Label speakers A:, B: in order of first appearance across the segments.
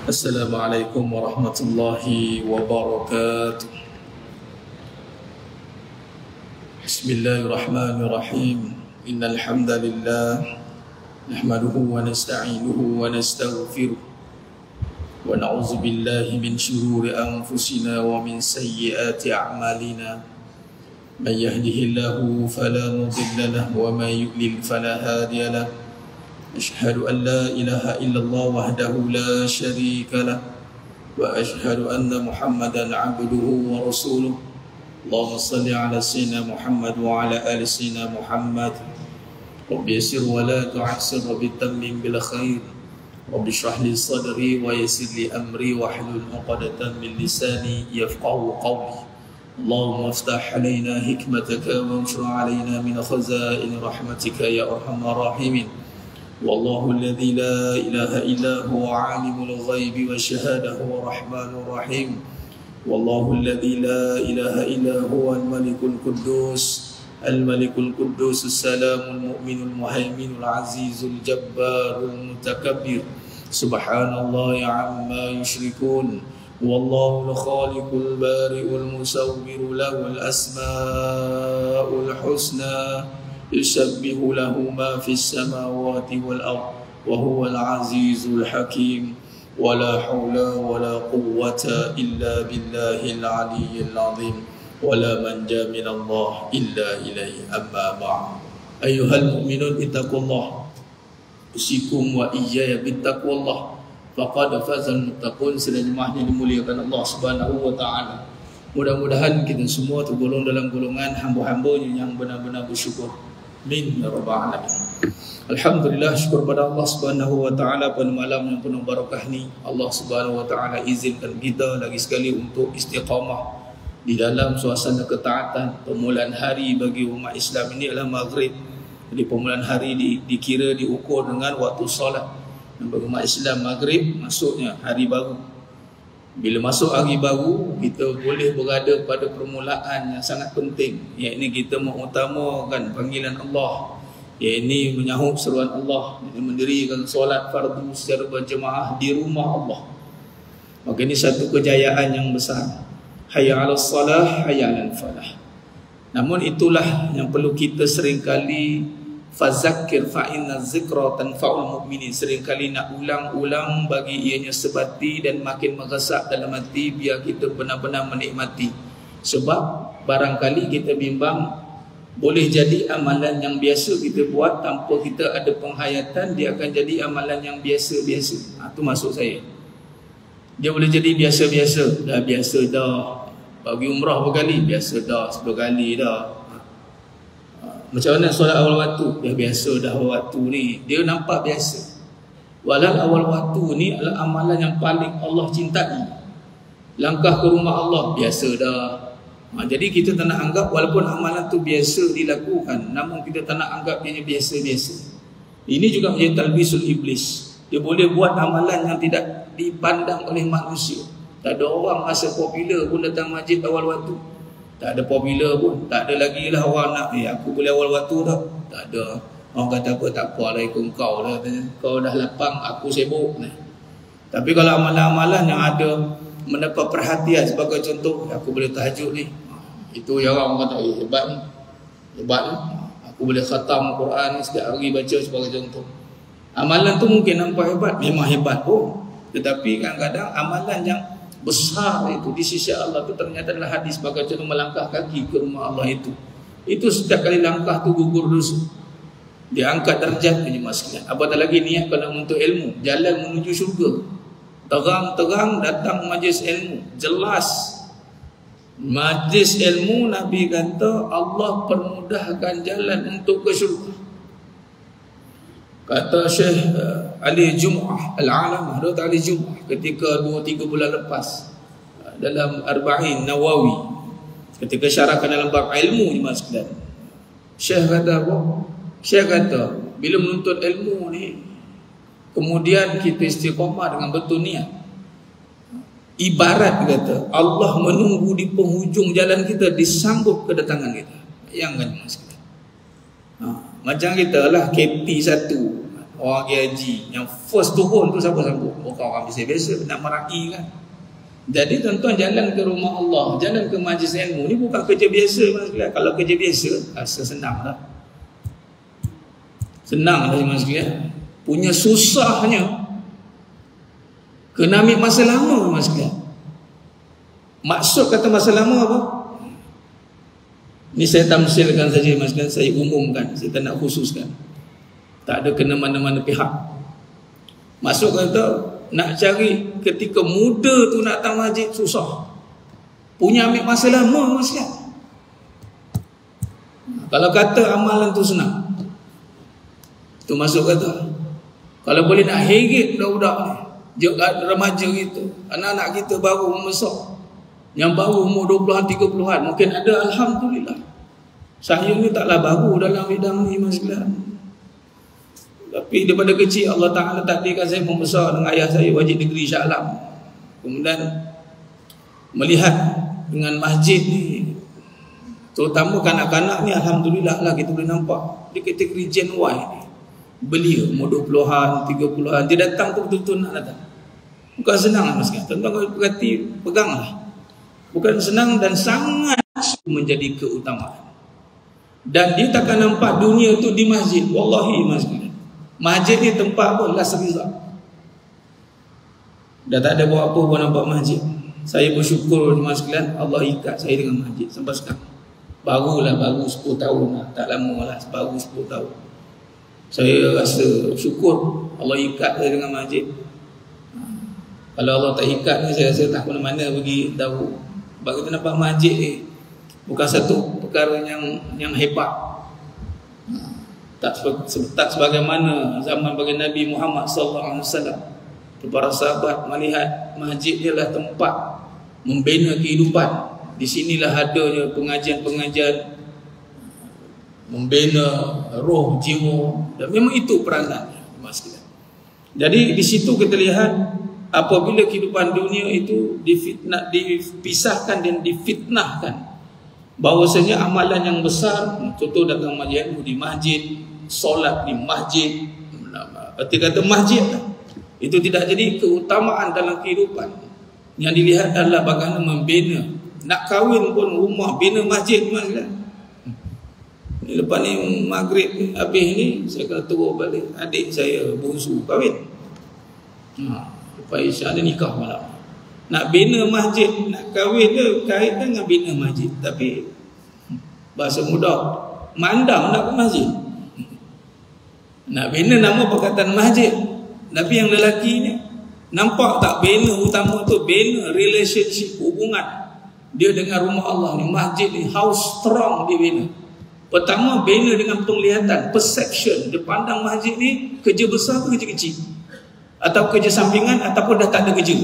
A: Assalamualaikum warahmatullahi wabarakatuh. Bismillahirrahmanirrahim. Innal hamdalillah nahmaduhu wa nasta'inuhu wa nastaghfiruh wa na'udzu billahi min shururi anfusina wa min sayyiati a'malina. Man yahdihillahu fala mudilla lahu wa man yudlil fala hadiya lahu. Asyhadu an la ilaha illallah wahdahu la syarika lah wa asyhadu anna Muhammadan abduhu wa rasuluh. Allahumma salli ala sayyidina Muhammad wa ala ali sayyidina Muhammad. Rabbi yassir wa la tu'assir, Rabbi tammim bil khair. Rabbi shrah li sadri wa yassir li amri wa hlul 'uqdatan min lisani yafqahu qawli. Allahumma iftah alaina hikmataka wa anshur alaina min khazain rahmatika ya arhamar rahimin. Wallahu alladhi la ilaha illa huwa 'alimul ghaibi wasyahada huwa rahmanur rahim. Wallahu alladhi la ilaha illa huwa al-malikul quddus al-malikul quddus as-salamul mu'minul muhaiminul azizul jabbarul mutakabbir. Subhanallahi 'amma yushrikun. Wallahu al-khaliqul bari'ul musawwirul lahul asmaul husna. Yusabbihu lahu ma fis samawati wal ard wa huwal azizul hakim. Wala hawla wala quwwata illa billahil aliyyil azim. Wala manja minallah illa ilaihi. Amma ba'd. Ayyuhal mu'minun ittaqullah. Usikum wa iyaya bittaqwallah. Faqad fazal muttaqun. Sedang jemaahnya dimuliakan Allah Subhanahu wa taala. Mudah-mudahan kita semua tergolong dalam golongan hamba-hambanya yang benar-benar bersyukur. Amin ya rabbal alamin. Alhamdulillah, syukur pada Allah Subhanahu wa taala pada malam yang penuh barakah ni. Allah Subhanahu wa taala izinkan kita lagi sekali untuk istiqamah di dalam suasana ketaatan. Permulaan hari bagi umat Islam ini adalah maghrib. Jadi permulaan hari dikira diukur dengan waktu solat. Dan bagi umat Islam maghrib maksudnya hari baru. Bila masuk hari baru, kita boleh berada pada permulaan yang sangat penting, iaitu kita mengutamakan panggilan Allah, iaitu menyahut seruan Allah, iaitu mendirikan solat fardu secara berjemaah di rumah Allah. Maka ini satu kejayaan yang besar. Hayya 'alas salah, hayya 'alal falah. Namun itulah yang perlu kita seringkali fazakir fa inna zikra tanfa'ul mu'minin. Seringkali nak ulang-ulang bagi ianya sebati dan makin meresap dalam hati biar kita benar-benar menikmati. Sebab barangkali kita bimbang boleh jadi amalan yang biasa kita buat tanpa kita ada penghayatan, dia akan jadi amalan yang biasa-biasa. Itu maksud saya. Dia boleh jadi biasa-biasa. Dah biasa dah. Bagi umrah berkali, biasa dah. Seberkali dah. Macam mana solat awal waktu? Dah biasa dah awal waktu ni. Dia nampak biasa. Walau awal waktu ni adalah amalan yang paling Allah cintai. Langkah ke rumah Allah, biasa dah. Jadi kita tak nak anggap walaupun amalan tu biasa dilakukan, namun kita tak nak anggap dia biasa-biasa. Ini juga menjadi talbisul iblis. Dia boleh buat amalan yang tidak dipandang oleh manusia. Tak ada orang rasa popular pun datang masjid awal waktu. Tak ada popular pun. Tak ada lagi lah orang nak, aku boleh awal waktu dah. Tak ada. Orang kata apa, tak apa lah ikut kau lah. Kau dah lapang, aku sibuk. Tapi kalau amalan-amalan yang ada mendapat perhatian, sebagai contoh, aku boleh tahajud ni. Itu yang orang kata, hebat ni. Hebat ni. Aku boleh khatam Quran ni setiap hari baca sebagai contoh. Amalan tu mungkin nampak hebat. Memang hebat pun. Tetapi kadang-kadang amalan yang besar itu di sisi Allah itu ternyata adalah hadis sebagai contoh melangkah kaki ke rumah Allah itu. Itu setiap kali langkah tu gugur dosa. Dia angkat darjat punya sekalian. Apatah lagi niat kalau untuk ilmu, jalan menuju syurga. Terang-terang datang majlis ilmu, jelas. Majlis ilmu Nabi kata Allah permudahkan jalan untuk ke syurga. Kata Syekh Ali Jum'ah Al-Alam, Dr. Ali Jum'ah ketika 2-3 bulan lepas dalam Arba'in Nawawi, ketika syarahkan dalam bab ilmu ni sekalian, Syekh kata apa? Syekh kata bila menuntut ilmu ni, kemudian kita istiqamah dengan betul niat, ibarat kata Allah menunggu di penghujung jalan kita disambut kedatangan kita. Bayangkan mas. Macam kita lah KP1 orang haji yang first turun tu siapa sanggup? Orang biasa-biasa nak meraih kan. Jadi tuan-tuan, jalan ke rumah Allah, jalan ke majlis ilmu ni bukan kerja biasa mas. Kalau kerja biasa rasa senang lah. Senang lah mas. Punya susahnya kena ambil masa lama mas. Maksud kata masa lama apa? Ni saya tamsilkan saja mas, saya umumkan, saya tak nak khususkan. Tak ada kena mana-mana pihak. Maksud kata nak cari ketika muda tu nak datang masjid susah. Punya ambil masa lama mas. Kalau kata amalan tu senang, tu masuk kata. Kalau boleh nak heret budak-budak ni, remaja gitu, anak-anak kita baru membesar, yang baru umur 20-an 30-an, mungkin ada, alhamdulillah. Saya ni taklah baru dalam bidang ni mas. Tapi daripada kecil Allah Ta'ala takdirkan saya membesar dengan ayah saya wajib negeri Shah Alam. Kemudian melihat dengan masjid ni, terutama kanak-kanak ni, alhamdulillah lah kita boleh nampak di kategori Gen Y ni, belia umur 20-an 30-an, dia datang tu betul-betul nak datang. Bukan senang mas. Tuan-tuan kalau perhati, peganglah. Bukan senang dan sangat menjadi keutamaan. Dan dia takkan nampak dunia tu di masjid. Wallahi mas. Masjid ni tempat apa? Last resort. Dah tak ada buat apa pun nampak masjid. Saya bersyukur mas sekalian, Allah ikat saya dengan masjid sampai sekarang. Baru 10 tahun lah. Tak lama lah, baru 10 tahun. Saya rasa syukur Allah ikat saya dengan masjid. Kalau Allah tak ikat ni, saya rasa tak mana-mana pergi tahu. Sebab kita nampak masjid ni bukan satu perkara yang hebat. Tak sebagaimana zaman bagi Nabi Muhammad SAW. Para sahabat melihat masjid ialah tempat membina kehidupan. Di sinilah adanya pengajian-pengajian membina roh jiwa, dan memang itu peranannya. Jadi di situ kita lihat apabila kehidupan dunia itu dipisahkan dan difitnahkan, bahwasanya amalan yang besar, contoh datang majlis di masjid, solat di masjid, berarti kata masjid itu tidak jadi keutamaan dalam kehidupan. Yang dilihat adalah bagaimana membina. Nak kahwin pun rumah bina masjid mas. Lepas ni maghrib habis ni, saya kena turun balik. Adik saya bungsu kahwin. Lepas Isyak ada nikah malam. Nak bina masjid, nak kahwin ke kait dengan bina masjid. Tapi bahasa mudah, mandang nak ke masjid. Nak bina nama perkataan masjid. Tapi yang lelaki ni nampak tak bina utama tu, bina relationship, hubungan dia dengan rumah Allah ni, masjid ni, how strong dia bina. Pertama, bina dengan penglihatan, perception. Dia pandang masjid ni kerja besar ke kerja kecil, atau kerja sampingan, ataupun dah tak ada kerja.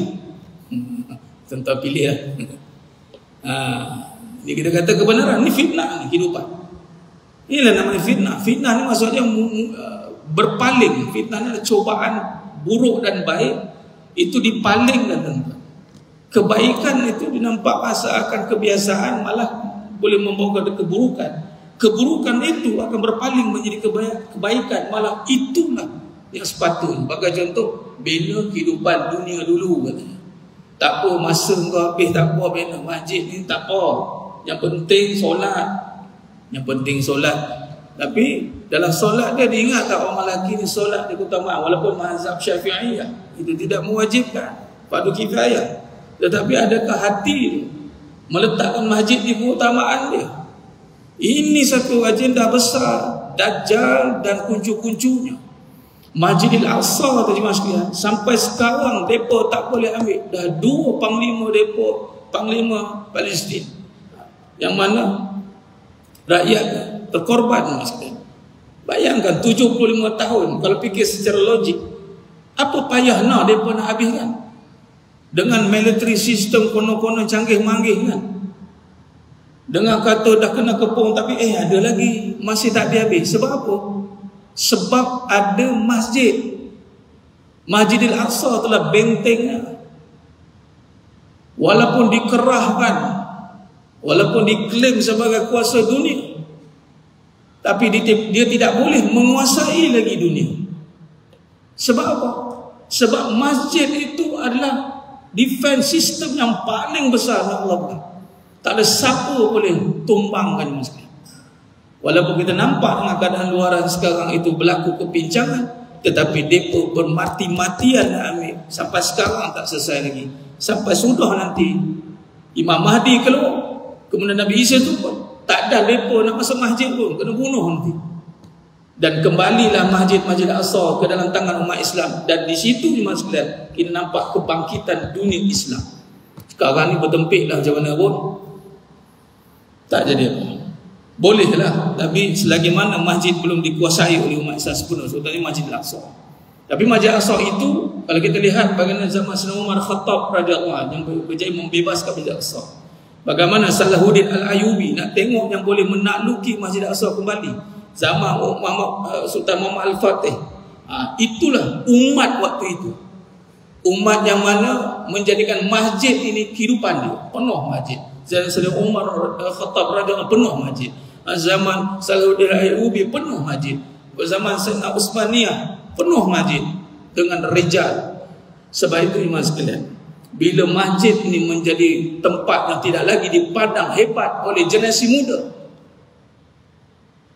A: Tentu pilih lah. Ni kita kata kebenaran, ni fitnah ni kehidupan. Inilah namanya fitnah. Fitnah ni maksudnya berpaling. Fitnah ni adalah cobaan buruk dan baik, itu dipalingkan tentu. Kebaikan itu dinampak seakan kebiasaan, malah boleh membawa ke keburukan. Keburukan itu akan berpaling menjadi kebaikan, malah itulah yang sepatutnya. Bagi contoh, bina kehidupan dunia dulu katanya. Tak apa masa kau habis, tak apa bina masjid ni, tak apa. Yang penting solat. Yang penting solat. Tapi dalam solat dia diingat tak orang lelaki ni solat dia keutamaan, walaupun mazhab Syafi'iyah itu tidak mewajibkan, fardu kifayah. Tetapi adakah hati meletakkan masjid di keutamaan dia? Ini satu agenda besar Dajjal dan kuncu-kuncunya. Masjidil Aqsa terjemah sekalian, sampai sekarang depa tak boleh ambil. Dah 2 panglima depa, panglima Palestin, yang mana rakyat terkorban sekalian. Bayangkan 75 tahun, kalau fikir secara logik, apa payah nak depa nak habiskan dengan military system kono-kono canggih-manggih kan. Dengan kata dah kena kepung, tapi ada lagi, masih tak habis. Sebab apa? Sebab ada masjid. Masjidil Aqsa telah bentengnya. Walaupun dikerahkan, walaupun diklaim sebagai kuasa dunia, Tapi dia tidak boleh menguasai lagi dunia. Sebab apa? Sebab masjid itu adalah defense system yang paling besar yang Allah buat. Tak ada siapa boleh tumbangkan masjid. Walaupun kita nampak dengan keadaan luaran sekarang itu berlaku kepincangan, tetapi mereka bermati-matian nak ambil. Sampai sekarang tak selesai lagi. Sampai sudah nanti Imam Mahdi keluar, kemudian Nabi Isa tu pun tak ada mereka nak masuk masjid pun, kena bunuh nanti. Dan kembalilah Masjid Al-Aqsa ke dalam tangan umat Islam. Dan di situ jemaah sekalian, kita nampak kebangkitan dunia Islam. Sekarang ni bertempiklah macam mana pun, tak jadi apa. Bolehlah, tapi selagi mana masjid belum dikuasai oleh umat Islam sepenuh, terutamanya Masjid Al-Aqsa. Tapi Masjid Al-Aqsa itu, kalau kita lihat bagaimana zaman Sayyidina Umar Khattab radhiyallahu anhu yang berjaya membebaskan Masjid Al-Aqsa. Bagaimana Salahuddin Al-Ayyubi nak tengok yang boleh menakluki Masjid Al-Aqsa kembali. Zaman Sultan Muhammad Al-Fatih. Itulah umat waktu itu. Umat yang mana menjadikan masjid ini kehidupan dia. Penuh masjid. Sayyidina Umar Khattab radhiyallahu penuh masjid. Zaman Salahuddin Al-Ayyubi penuh masjid. Zaman Sayyidina Utsmaniyah penuh masjid dengan rijal. Sebab itu iman sekalian, bila masjid ini menjadi tempat yang tidak lagi dipandang hebat oleh generasi muda,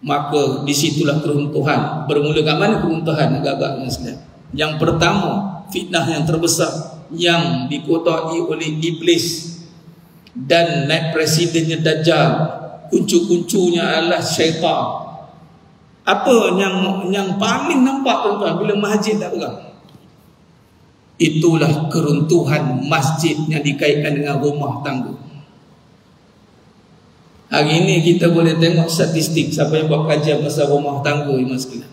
A: maka disitulah keruntuhan. Bermula kat mana keruntuhan agak-agak sekalian? Yang pertama, fitnah yang terbesar yang dikuasai oleh iblis dan naik presidennya Dajjal, kuncu-kuncunya adalah syaitan. Apa yang paling nampak tuan-tuan bila masjid tak pegang? Itulah keruntuhan masjid yang dikaitkan dengan rumah tangga. Hari ini kita boleh tengok statistik, siapa yang buat kajian pasal rumah tangga iman sekalian,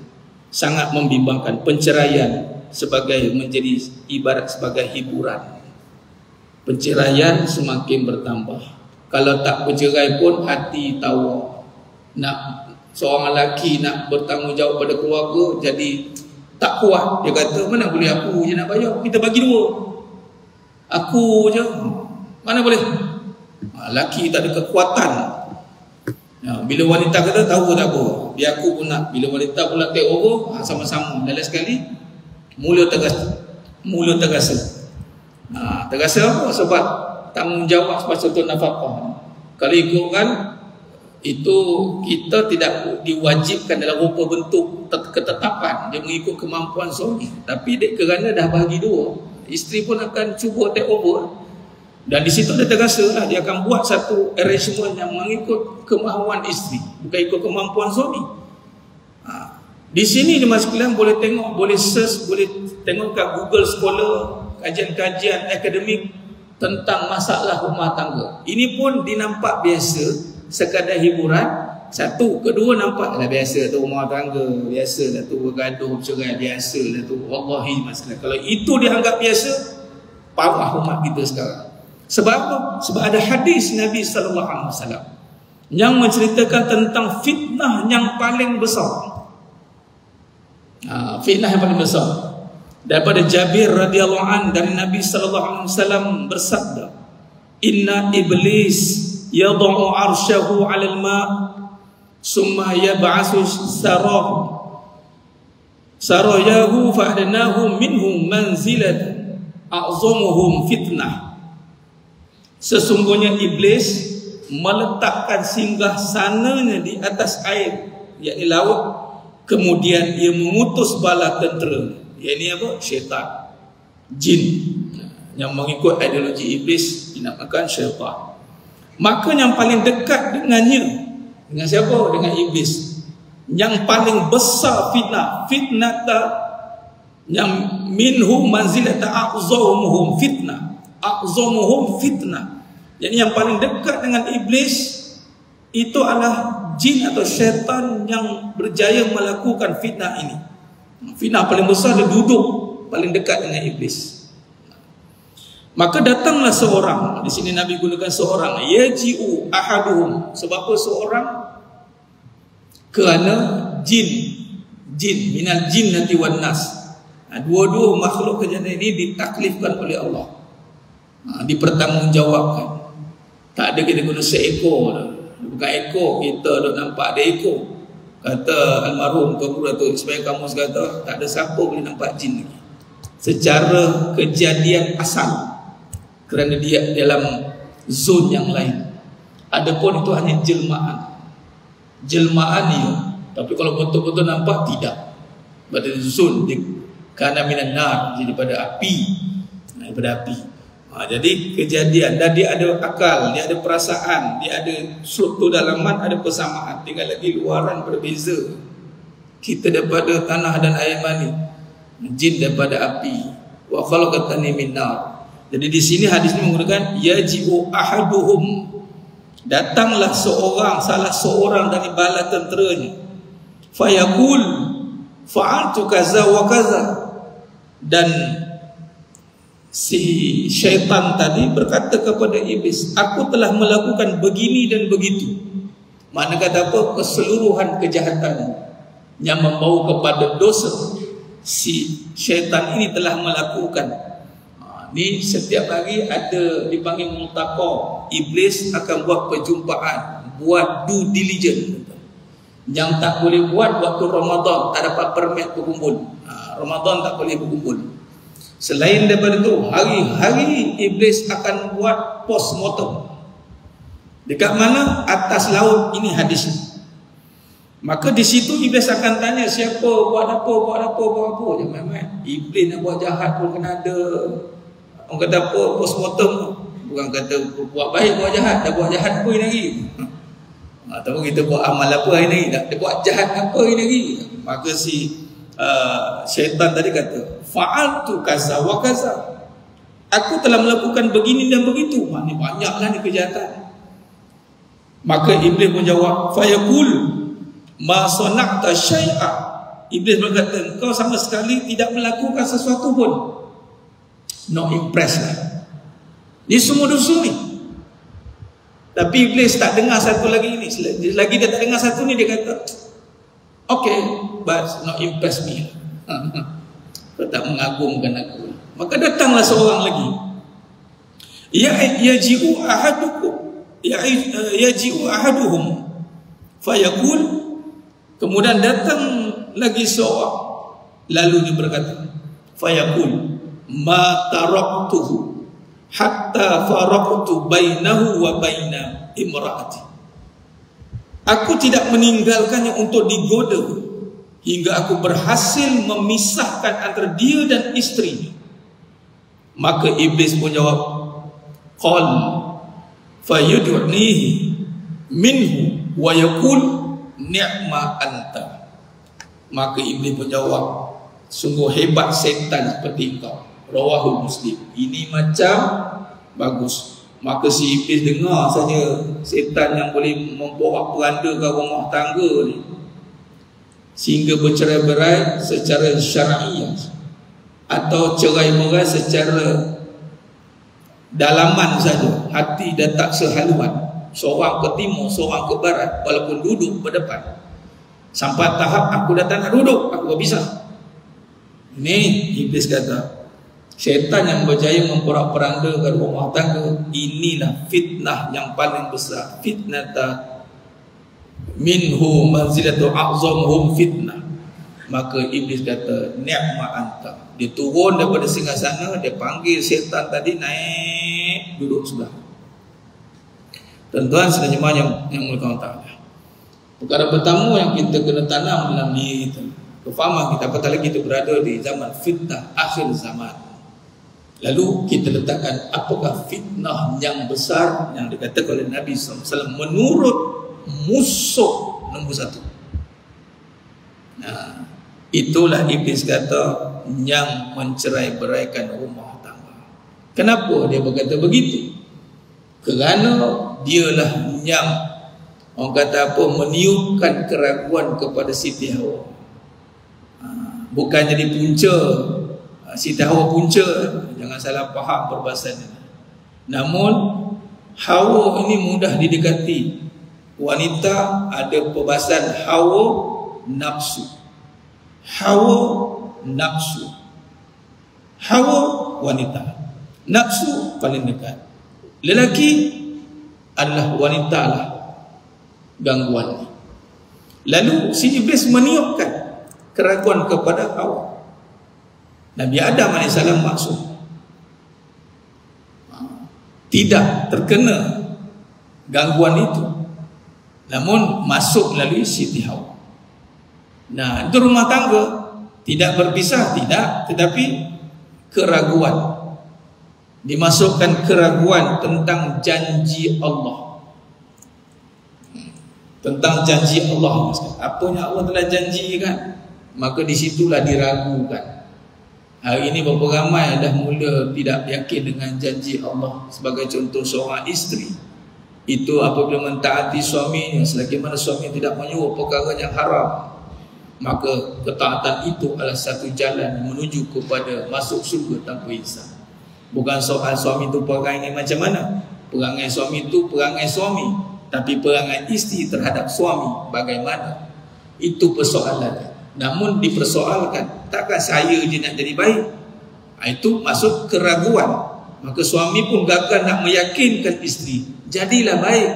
A: sangat membimbangkan. Penceraian sebagai menjadi ibarat sebagai hiburan. Penceraian semakin bertambah. Kalau tak bercerai pun hati tawa. Nak seorang lelaki nak bertanggungjawab pada keluarga jadi tak kuat. Dia kata, mana boleh aku je nak bayar, kita bagi dua. Aku je, mana boleh. Lelaki tak ada kekuatan. Bila wanita kata tahu tak apa, biar aku pun nak. Bila wanita pula take over, sama-sama. Dan sekali mula terasa. Terasa apa? Sebab tanggungjawab sepatutnya nafkah. Kalau ikutkan itu, kita tidak diwajibkan dalam rupa bentuk ketetapan dia mengikut kemampuan suami, tapi kerana dah bagi dua, isteri pun akan cuba take over. Dan di situ dia terasa lah, dia akan buat satu arrangement yang mengikut kemahuan isteri, bukan ikut kemampuan suami. Di sini jemaah sekalian boleh tengok, boleh search, boleh tengok kat Google Scholar, kajian-kajian akademik tentang masalah rumah tangga. Ini pun dinampak biasa, sekadar hiburan. Satu, kedua nampaklah biasa tu rumah tangga, biasa dah tu bergaduh, bercerai, biasa dah tu. Wallahi masalah. Kalau itu dianggap biasa, parah umat kita sekarang. Sebab apa? Sebab ada hadis Nabi sallallahu alaihi wasallam yang menceritakan tentang fitnah yang paling besar. Fitnah yang paling besar. Daripada Jabir radhiyallahu an, dari Nabi sallallahu alaihi wasallam bersabda, "Inna iblis yad'u 'arsyahu 'alal ma' summa yab'atsu sarayahu fa'adnahu minhum manzilatan a'zamuhum fitnah." Sesungguhnya iblis meletakkan singgah sananya di atas air, yakni laut, kemudian ia mengutus bala tentera, yakni apa? Syaitan, jin yang mengikut ideologi iblis dinamakan syaitan. Maka yang paling dekat dengannya, dengan siapa? Dengan iblis. Yang paling besar fitnah yang minhu manzilata a'zamuhum fitnah. Jadi yang paling dekat dengan iblis itu adalah jin atau syaitan yang berjaya melakukan fitnah ini. Fitnah paling besar dia duduk paling dekat dengan iblis. Maka datanglah seorang, di sini Nabi gunakan seorang, yaji'u ahaduhum, sebab apa seorang? Kerana jin minal jinnati wan nas. Dua-dua makhluk kejadian ini ditaklifkan oleh Allah, dipertanggungjawabkan. Tak ada kita guna seekor, bukan ekor, kita duk nampak ada ekor. Kata almarhum Tuan Datuk Ismail Kamus, kata tak ada siapa boleh nampak jin lagi secara kejadian asal, kerana dia dalam zon yang lain. Adapun itu hanya jelmaan dia, tapi kalau betul-betul nampak tidak. Pada zon dia kana minan nar, jadi pada api, daripada api. Jadi kejadian, dan dia ada akal, dia ada perasaan, dia ada struktur dalaman, ada persamaan, tinggal lagi luaran berbeza. Kita daripada tanah dan air mani, jin daripada api. Wa khalaqatani min nar. Jadi di sini hadis ini menggunakan yaji'u ahaduhum, datanglah salah seorang dari bala tenteranya, fayaqul fa'altu kaza wa kaza, dan si syaitan tadi berkata kepada iblis, aku telah melakukan begini dan begitu. Mana kata apa? Keseluruhan kejahatan yang membawa kepada dosa, si syaitan ini telah melakukan. Ni setiap hari ada dipanggil multaqa. Iblis akan buat perjumpaan, buat due diligence. Yang tak boleh buat waktu Ramadan, tak dapat permit berkumpul. Ramadan tak boleh berkumpul. Selain daripada itu, hari-hari iblis akan buat postmortem. Dekat mana? Atas laut. Ini hadis. Maka di situ iblis akan tanya, siapa buat apa. Jangan main. Iblis nak buat jahat pun kena ada. Orang kata apa? Postmortem. Bukan kata buat baik, buat jahat. Dah buat jahat apa hari lagi? Ataupun kita buat amal apa hari lagi? Dah buat jahat apa hari lagi? Maka si syaitan tadi kata, fa'altu kaza wa kaza, aku telah melakukan begini dan begitu. Maknanya banyaklah ni kejahatan. Maka iblis menjawab, fayaqul ma sana'ta syai'a. Iblis berkata, engkau sama sekali tidak melakukan sesuatu pun. Not impressed lah. Ini semua dosa ni. Tapi iblis tak dengar satu lagi ni. Selagi dia tak dengar satu ni, dia kata, okay, but not impress me. Kau tak mengagumkan aku. Maka datanglah seorang lagi. Yaji'u ahaduhum fayaqul, kemudian datang lagi seorang, lalu dia berkata, fayaqul ma taraktuhu hatta faraqtu bainahu wa baina imraati. Aku tidak meninggalkannya untuk digoda hingga aku berhasil memisahkan antara dia dan istrinya. Maka iblis pun jawab, qal fayud'nihi minhu wa yaqul ni'ma anta. Maka iblis pun jawab, sungguh hebat setan seperti kau. Rawahu Muslim. Ini macam bagus. Maka si iblis dengar saja setan yang boleh memporak-porandakan rumah tangga ni sehingga bercerai-berai secara syar'iah atau cerai-berai secara dalaman saja, hati dan tak sehaluan, seorang ke timur, seorang ke barat, walaupun duduk berdepan. Sampai tahap aku dah tak nak duduk, aku berpisah. Ini iblis kata, syaitan yang berjaya memporak-porandakan rumah tangga, inilah fitnah yang paling besar. Fitnata minhu manzilatu a'zamuhum fitnah. Maka iblis kata, ni'ma anta. Dia turun daripada singgasana, dia panggil syaitan tadi naik duduk sebelah. Tuan-tuan sedang jemaah yang mulia Allah. Perkara pertama yang kita kena tanam dalam diri kita, kefahaman kita, apatah lagi kita berada di zaman fitnah akhir zaman. Lalu kita letakkan apakah fitnah yang besar yang dikatakan oleh Nabi SAW menurut musuh nombor satu. Nah, itulah iblis kata yang mencerai-beraikan rumah tangga. Kenapa dia berkata begitu? Kerana dialah yang orang kata apa, meniupkan keraguan kepada Siti Hawa. Bukan jadi punca. Siti Hawa punca, jangan salah faham perbahasan ini. Namun Hawa ini mudah didekati. Wanita ada perbahasan hawa nafsu. Hawa nafsu. Hawa wanita. Nafsu paling dekat. Lelaki adalah wanita lah gangguan. Lalu si iblis meniupkan keraguan kepada Hawa. Nabi Adam AS maksud tidak terkena gangguan itu, namun masuk melalui Siti Hawa. Nah, itu rumah tangga tidak berpisah, tidak, tetapi keraguan, dimasukkan keraguan tentang janji Allah. Tentang janji Allah, apa yang Allah telah janjikan, maka disitulah diragukan. Hari ini berapa ramai dah mula tidak yakin dengan janji Allah. Sebagai contoh, seorang isteri itu apabila mentaati suaminya, selagi mana suami tidak menyuruh perkara yang haram, maka ketaatan itu adalah satu jalan menuju kepada masuk syurga tanpa hisab. Bukan soal suami itu perangai macam mana. Perangai suami itu perangai suami, tapi perangai isteri terhadap suami bagaimana, itu persoalannya. Namun dipersoalkan, takkan saya je nak jadi baik, itu masuk keraguan. Maka suami pun gagal nak meyakinkan isteri, jadilah baik.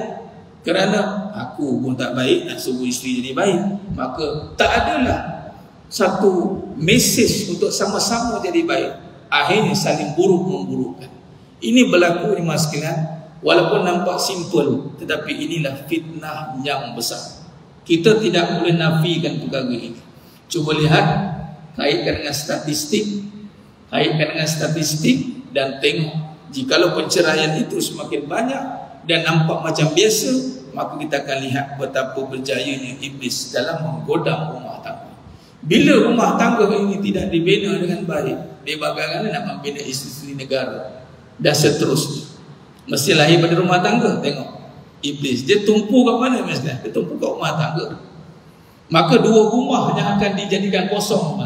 A: Kerana aku pun tak baik, nak suruh isteri jadi baik, maka tak adalah satu mesej untuk sama-sama jadi baik. Akhirnya saling buruk-memburukkan. Ini berlaku di masa sekalian. Walaupun nampak simple, tetapi inilah fitnah yang besar. Kita tidak boleh nafikan perkara ini. Cuba lihat, kaitkan dengan statistik, dan tengok, jikalau penceraian itu semakin banyak dan nampak macam biasa, maka kita akan lihat betapa berjayanya iblis dalam menggoda rumah tangga. Bila rumah tangga ini tidak dibina dengan baik, dia bagaimana nak membina isteri negara dan seterusnya. Mesti lahir pada rumah tangga. Tengok iblis, dia tumpu kat mana? Dia tumpu kat rumah tangga. Maka dua rumah yang akan dijadikan kosong.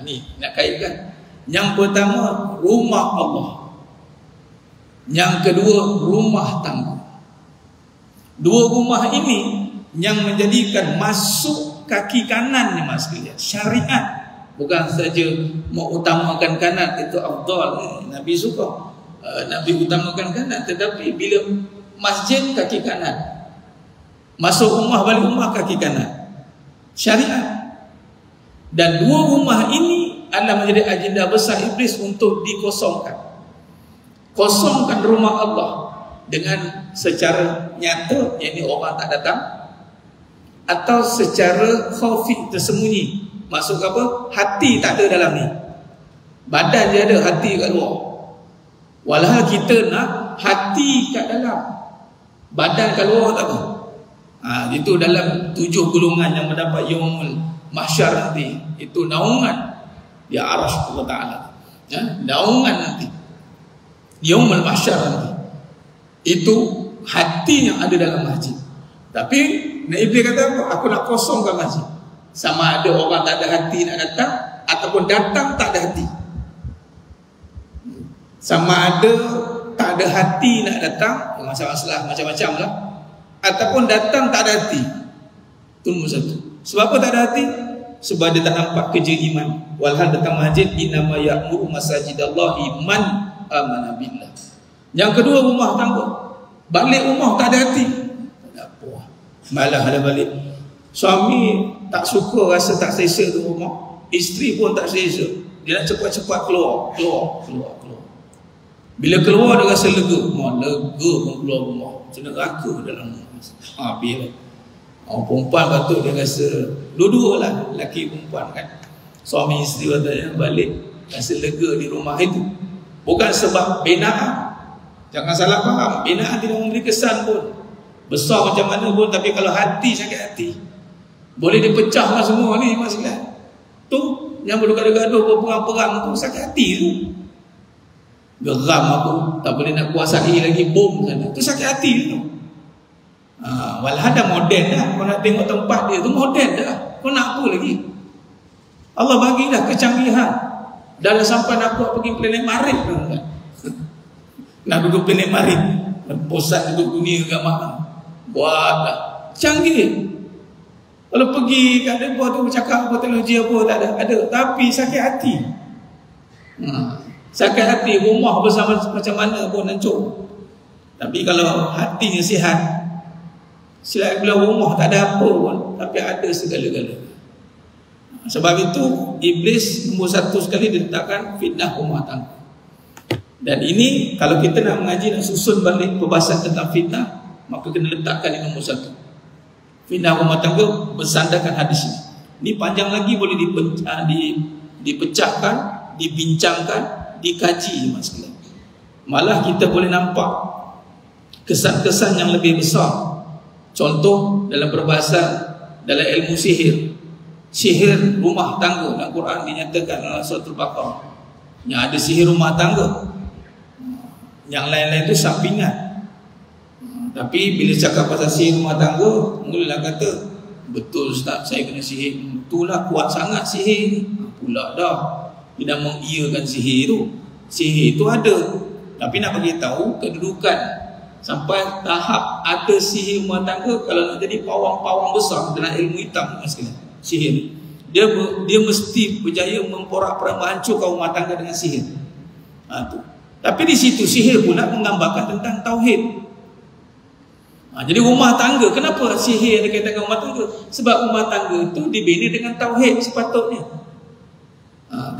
A: Ni nak kaitkan. Yang pertama, rumah Allah. Yang kedua, rumah tangga. Dua rumah ini yang menjadikan masuk kaki kanan ni mas sekalian, syariat. Bukan saja mau utamakan kanan, itu afdal, Nabi suka, Nabi utamakan kanan. Tetapi bila masjid kaki kanan, masuk rumah balik rumah kaki kanan, syariat. Dan dua rumah ini adalah menjadi agenda besar iblis untuk dikosongkan. Kosongkan rumah Allah dengan secara nyata, yakni orang tak datang, atau secara khafi, tersembunyi. Maksud apa? Hati tak ada dalam ni, badan je ada, hati kat luar. Walhal kita nak hati kat dalam, badan kat luar tak apa. Itu dalam 7 golongan yang mendapat yaumul mahsyar nanti. Itu naungan di arasy Allah Ta'ala, naungan nanti yaumul mahsyar nanti. Itu hati yang ada dalam masjid. Tapi iblis kata apa? Aku nak kosongkan masjid. Sama ada orang tak ada hati nak datang, ataupun datang tak ada hati. Sama ada tak ada hati nak datang, masalah macam-macam lah, ataupun datang tak ada hati. Itu nombor satu. Sebab apa tak ada hati? Sebab dia tak nampak kerja iman. Walhal datang masjid, innama ya'muru masajidallahi man amana billah. Yang kedua, rumah tangga. Balik rumah tak ada hati, tak apa, malah ada balik. Suami tak suka, rasa tak selesa tu rumah, isteri pun tak selesa, dia nak cepat-cepat keluar. Bila keluar dia rasa lega, lega pun keluar rumah, macam neraka dalam rumah. Biar perempuan patut dia rasa, dua-dua lah, lelaki perempuan kan, suami isteri katanya balik rasa lega di rumah itu. Bukan sebab binaan, jangan salah faham, binaan tidak memberi kesan pun, besar macam mana pun, tapi kalau hati, sakit hati, boleh dipecahkan semua ni masalah. Tu yang bergaduh-gaduh, berperang-perang tu sakit hati tu. Geram aku, tak boleh nak kuasai lagi, bom sana, tu sakit hati tu. Walhal dah moden dah, kau nak tengok tempat dia tu moden dah, kau nak apa lagi? Allah bagi dah kecanggihan. Dah sampai nak buat pergi planet Marif kan? Nak duduk planet Marif, bosan duduk dunia agak mahal, buat dah canggih. Kalau pergi kat mereka tu bercakap apa teknologi apa tak ada, tapi sakit hati. Sakit hati, rumah bersama macam mana pun hancur. Tapi kalau hatinya sihat, Selain belah rumah tak ada apa pun, tapi ada segala-galanya. Sebab itu iblis nombor satu sekali diletakkan fitnah rumah tangga. Dan ini kalau kita nak mengaji, nak susun balik perbahasan tentang fitnah, maka kena letakkan di nombor satu. Fitnah rumah tangga bersandarkan hadis ini. Ini panjang lagi, boleh dipecahkan, dibincangkan, dikaji mas sekalian. Malah kita boleh nampak kesan-kesan yang lebih besar. Contoh dalam perbahasan dalam ilmu sihir. Sihir rumah tangga dalam Quran dinyatakan dalam surah Al-Baqarah. Yang ada sihir rumah tangga. Yang lain-lain itu sampingan. Tapi bila cakap pasal sihir rumah tangga, mulalah kata, betul Ustaz, saya kena sihir. Betul lah, kuat sangat sihir ni. Pula dah. Dia dah mengiyakan sihir tu. Sihir tu ada. Tapi nak bagi tahu kedudukan sampai tahap ada sihir rumah tangga. Kalau nak jadi pawang-pawang besar dalam ilmu hitam sihir, dia mesti berjaya memporak-porak, menghancurkan rumah tangga dengan sihir. Tu. Tapi di situ sihir pula menggambarkan tentang tauhid. Jadi rumah tangga, kenapa sihir ada kaitan dengan rumah tangga? Sebab rumah tangga itu dibina dengan tauhid sepatutnya.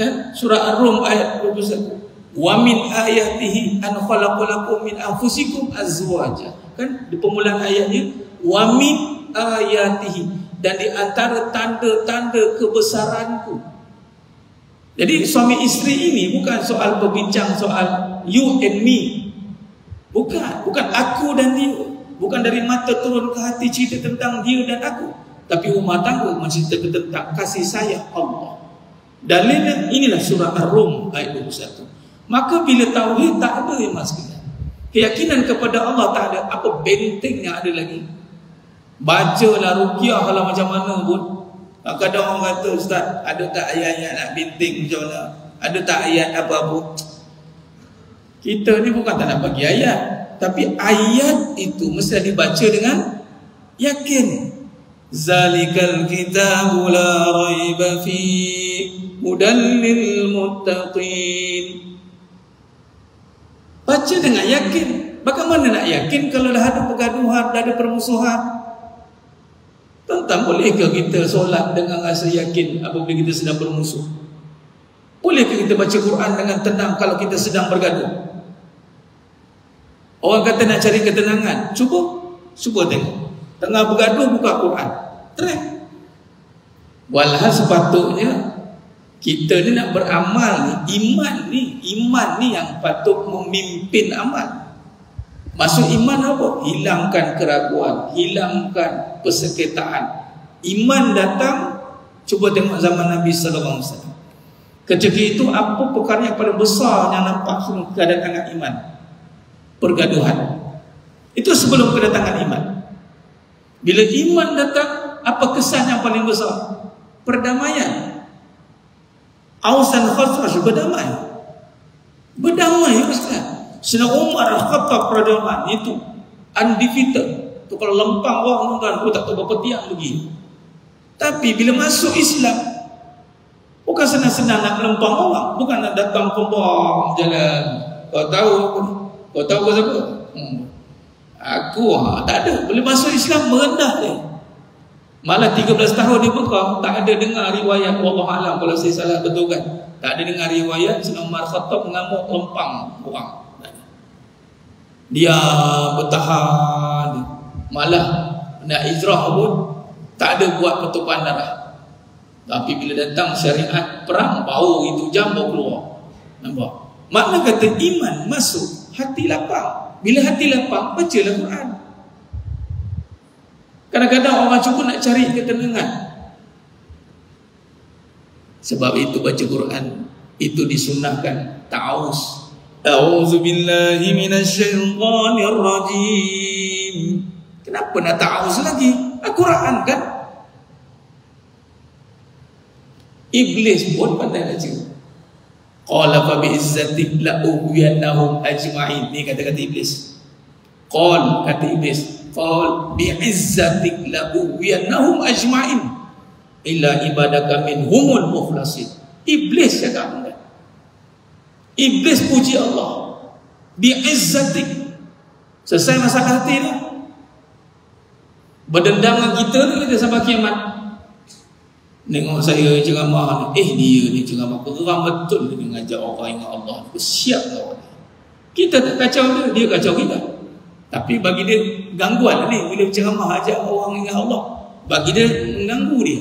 A: Kan surah Ar-Rum ayat 21. Wa min ayatihi an khalaqalakum min anfusikum azwaja. Kan di permulaan ayatnya wa min ayatihi, dan di antara tanda-tanda kebesaranku. Jadi suami isteri ini bukan soal berbincang soal you and me. Bukan aku dan dia. Bukan dari mata turun ke hati cerita tentang dia dan aku. Tapi rumah tangga menceritakan tentang kasih sayang Allah. Dalilnya inilah surah Ar-Rum ayat 21. Maka bila tauhid tak ada ya mas, keyakinan kepada Allah tak ada, apa benteng yang ada lagi? Bacalah ruqyah kalau macam mana pun. Kadang orang kata, Ustaz, ada tak ayat-ayat nak benteng macam mana? Ada tak ayat apa-apa? Kita ni bukan tak nak bagi ayat, tapi ayat itu mesti dibaca dengan yakin. Zalikal kitabu la raiba fi hudan lil muttaqin. Baca dengan yakin. Bagaimana nak yakin kalau dah ada pergaduhan, dah ada permusuhan? Tentang bolehkah kita solat dengan rasa yakin apabila kita sedang bermusuh? Bolehkah kita baca Quran dengan tenang kalau kita sedang bergaduh? Orang kata nak cari ketenangan. Cuba tengok. Tengah bergaduh buka Quran. Try. Walhal sepatutnya kita ni nak beramal ni, iman ni yang patut memimpin amal. Maksud iman apa? Hilangkan keraguan, hilangkan persekitaran. Iman datang, cuba tengok zaman Nabi sallallahu alaihi wasallam. Ketika itu apa perkara yang paling besar yang nampak sebelum kedatangan iman? Pergaduhan. Itu sebelum kedatangan iman. Bila iman datang, apa kesan yang paling besar? Perdamaian. Aus dan Khazraj berdamai. Berdamai Ustaz. Sayyidina Umar Al-Khattab perdamaian itu undefeated. Tu kalau lempang orang kan, aku tak tahu berapa tiang lagi. Tapi bila masuk Islam, bukan senang-senang nak lempang orang, bukan nak datang pembang jalan. Kau tahu siapa? Aku tak ada. Bila masuk Islam merendah dia. Malah 13 tahun di Mekah tak ada dengar riwayat, wallahu alam kalau saya salah betul kan, tak ada dengar riwayat Sayyidina Umar Khattab mengamuk lempang orang. Dia bertahan. Malah nak hijrah pun tak ada buat pertumpahan darah. Tapi bila datang syariat perang, bau itu jam bau keluar. Nampak? Makna kata iman masuk, hati lapang. Bila hati lapang, bacalah Quran. Kadang-kadang orang cuba nak cari ketenangan. Sebab itu baca Quran itu disunnahkan ta'awuz. A'udzubillahi minasyaitonirrajim. Kenapa nak ta'awuz lagi? Al-Quran kan? Iblis pun pandai baca. Qala fa bi'izzatik la ughwiyannahum ajma'in. Ni kata-kata Iblis. Qal kata Iblis, qal bi'izzatik la ughwiyannahum ajma'in illa ibadaka minhumul mukhlasin. Iblis cakap. Iblis puji Allah. Bi'izzatik. Selesai masalah hati dia. Berdendam dengan kita tu kita sampai kiamat. Tengok saya ceramah ni, dia ni ceramah kurang betul dia ngajak orang ingat Allah. Siap kau. Kita tak kacau dia kacau kita. Tapi bagi dia gangguan ni bila ceramah ajak orang ingat Allah. Bagi dia mengganggu dia.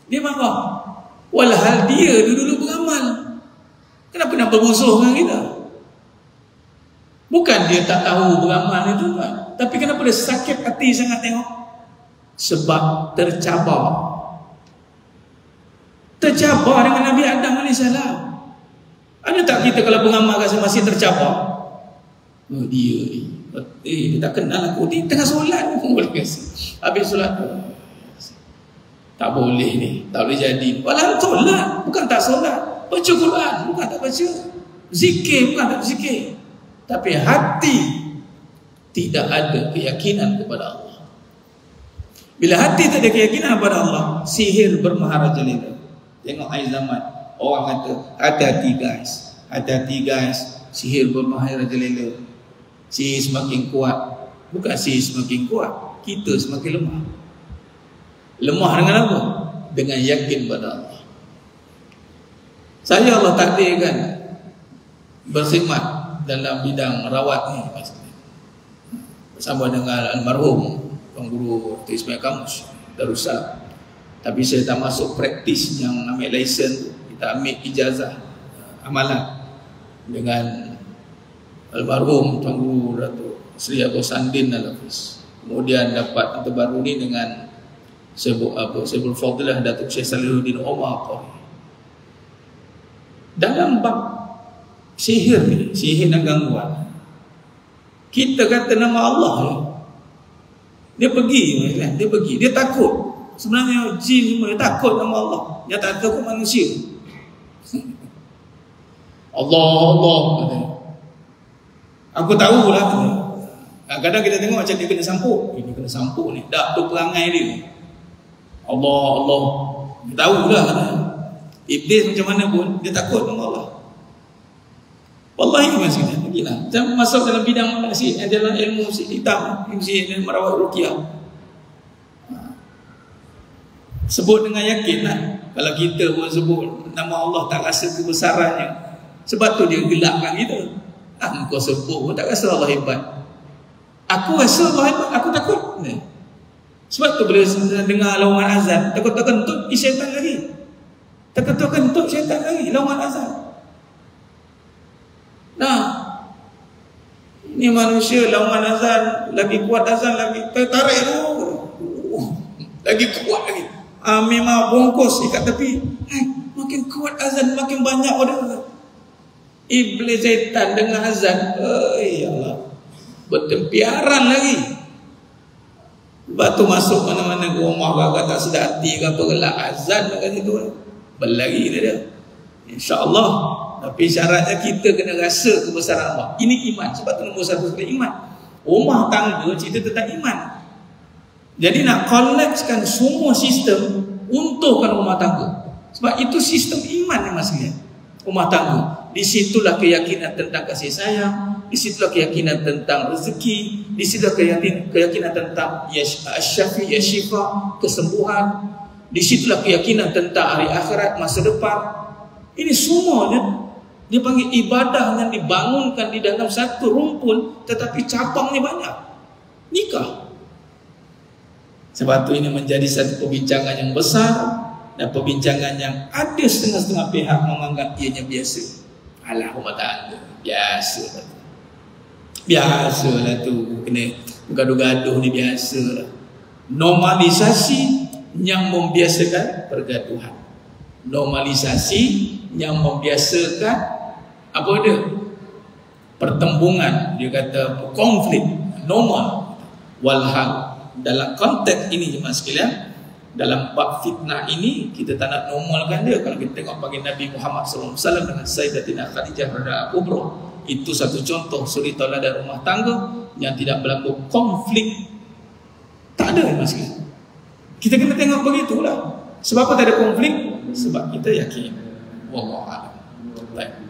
A: Dia marah. Walhal dia dulu beramal. Kenapa nak bermusuh dengan kita? Bukan dia tak tahu beramal itu, tapi kenapa dia sakit hati sangat tengok? Sebab tercabar. Tercabar dengan Nabi Adam AS. Ada tak kita kalau beramal rasa masih tercabar? Oh, dia ni. Dia tak kenal aku. Dia tengah solat. Habis solat. Tak boleh ni. Tak boleh jadi. Walau solat. Bukan tak solat. Baca Quran. Bukan tak baca. Zikir. Bukan tak zikir. Tapi hati tidak ada keyakinan kepada Allah. Bila hati tak ada keyakinan kepada Allah, sihir bermaharajalela. Tengok akhir zaman, orang kata hati-hati guys, hati-hati guys, sihir bermaharajalela. Sihir semakin kuat. Bukan sihir semakin kuat, kita semakin lemah. Lemah dengan apa? Dengan yakin pada Allah. Saya Allah takdirkan berkhidmat dalam bidang rawat ni bersama dengan almarhum Tuan Guru Ismail Kamus Darussalam. Tapi saya tak masuk praktis yang ambil lesen. Kita ambil ijazah amalan dengan almarhum Tuan Guru Datuk Seri Abdul Sandin Al-Hafiz. Kemudian dapat terbaru ni dengan Syekh Fadilah Datuk Syekh Salihuddin Omar. Dalam bab sihir ni, sihir dan gangguan, kita kata nama Allah dia pergi, dia takut. Sebenarnya jin semua dia takut nama Allah, dia tak takut manusia. Allah aku tahulah. Kadang kita tengok macam dia kena sampuk. Ini kena sampuk ni, dah tu perangai dia. Allah dia tahulah. Iblis macam mana pun dia takut nama Allah. Wallahi masih gila. Jangan masuk dalam bidang masih dalam ilmu hitam, ilmu merawat ruqyah. Sebut dengan yakin lah. Kalau kita pun sebut nama Allah tak rasa kebesarannya, sebab tu dia gelapkan kita. Kau sebut pun tak rasa Allah hebat. Aku rasa Allah hebat, aku takut. Sebab tu bila dengar lawangan azan, takut-takut kentut syaitan lagi. Takut-takut kentut syaitan lagi, lawangan azan. Nah, ini manusia lawangan azan, lagi kuat azan, lagi tertarik tu, lagi kuat lagi. Memang bongkos ikat tepi. Makin kuat azan, makin banyak orang. Iblis syaitan dengan azan, ya Allah, bertempiaran lagi. Lepas tu masuk mana-mana ke rumah, kakak tak sedar hati ke apa, gelak azan kat situ, berlari dia. InsyaAllah. Tapi syaratnya kita kena rasa kebesaran Allah. Ini iman. Sebab tu nombor satu sekali iman. Rumah tangga cerita tentang iman. Jadi nak connectkan semua sistem untungkan rumah tangga. Sebab itu sistem iman ni masih rumah tangga. Di situlah keyakinan tentang kasih sayang, di situlah keyakinan tentang rezeki, di situlah keyakinan tentang asy-syafi, asy-syifa, kesembuhan, di situlah keyakinan tentang hari akhirat, masa depan. Ini semuanya dia panggil ibadah yang dibangunkan di dalam satu rumpun, tetapi cabangnya banyak. Nikah. Sebab itu ini menjadi satu perbincangan yang besar, dan perbincangan yang ada setengah-setengah pihak menganggap ianya biasa. Alah, rumah tangga biasa. Biasalah tu, kena gaduh-gaduh ni biasalah. Normalisasi yang membiasakan pergaduhan. Normalisasi yang membiasakan apa dia? Pertembungan, dia kata konflik normal. Walhal dalam konteks ini jemaah sekalian, dalam bab fitnah ini kita tak nak normalkan dia. Kalau kita tengok bagi Nabi Muhammad SAW dengan Sayyidatina Khadijah radhiyallahu kubra, itu satu contoh suri tauladan rumah tangga yang tidak berlaku konflik. Tak ada jemaah sekalian. Kita kena tengok begitulah. Sebab apa tak ada konflik? Sebab kita yakin. Wallahu a'lam. Baik.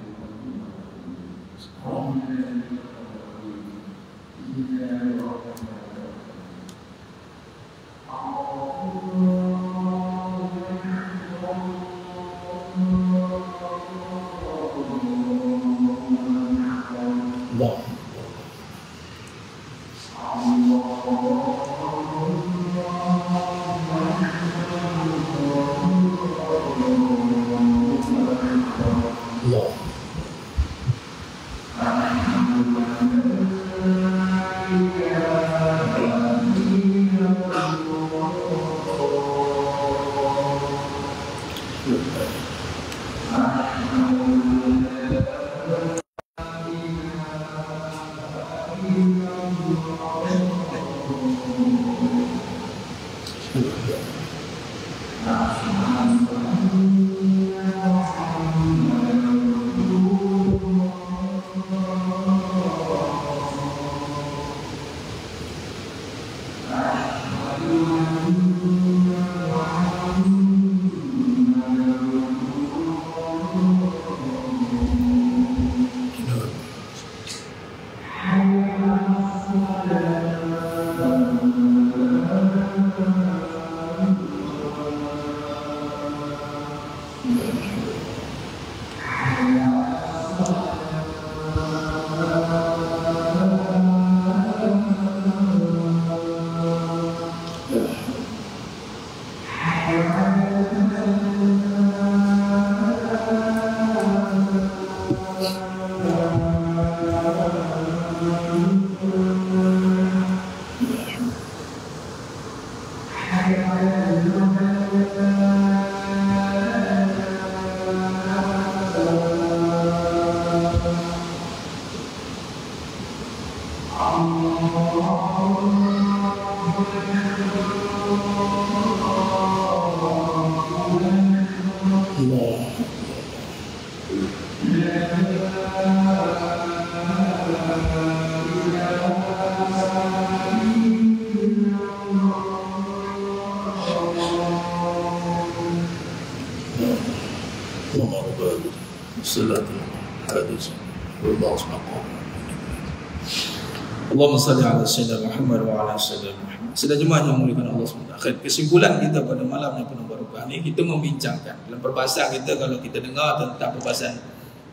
A: Allahumma salli ala Sayyidina Muhammad wa ala Sayyidina Muhammad. Sedang jemaah yang muliakan Allah SWT. Kesimpulan kita pada malam yang penuh barakah ini, kita membincangkan dalam perbahasan kita, kalau kita dengar tentang perbahasan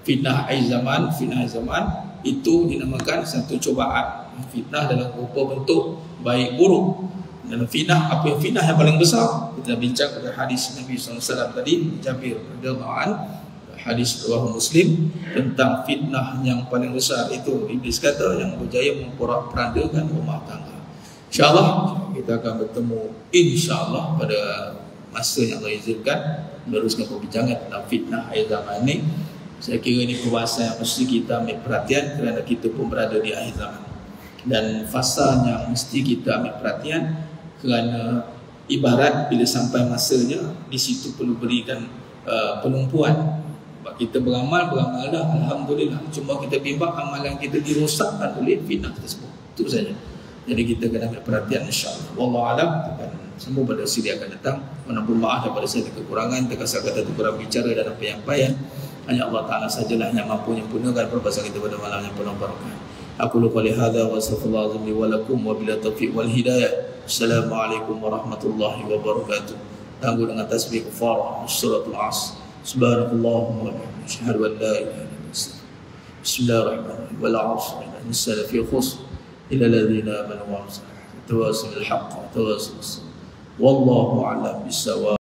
A: fitnah akhir zaman itu dinamakan satu cubaan. Fitnah dalam beberapa bentuk baik buruk. Dalam fitnah, apa yang fitnah yang paling besar? Kita bincang pada hadis Nabi SAW tadi, Jabir radhiyallahu anhu, hadis riwayat Muslim, tentang fitnah yang paling besar itu iblis kata yang berjaya memporak-perandakan rumah tangga. InsyaAllah kita akan bertemu insyaAllah pada masa yang Allah izinkan meneruskan perbincangan tentang fitnah akhir zaman ini. Saya kira ini perbahasan yang mesti kita ambil perhatian kerana kita pun berada di akhir zaman, dan fasa yang mesti kita ambil perhatian kerana ibarat bila sampai masanya di situ perlu berikan penumpuan. Kita beramal dah, alhamdulillah. Cuma kita bimbang amalan kita dirosakkan oleh fitnah tersebut. Itu saja. Jadi kita kena ambil perhatian insya-Allah. Wallahu a'lam. Semua pada siri akan datang. Mohon maaf daripada saya kekurangan, terkasar kata kurang bicara dan penyampaian. Hanya Allah Taala sajalah yang mampu menyempurnakan perbahasan kita pada malam yang penuh barakah. Aku lupa lihada wa astaghfirullah azim li wa lakum wa bila taufiq wal hidayah. Assalamualaikum warahmatullahi wabarakatuh. Tangguh dengan tasbih kafarah suratul Asr. Subhanallahumma wa bihamdihi asyhadu an la ilaha illa anta. Bismillahirrahmanirrahim. Wal 'asr innal insana fi khusr illa alladhina amanu wa 'amilus salihati wa tawasaw bil haqqi wa tawasaw bis sabr. Wallahu a'lam bis-shawab.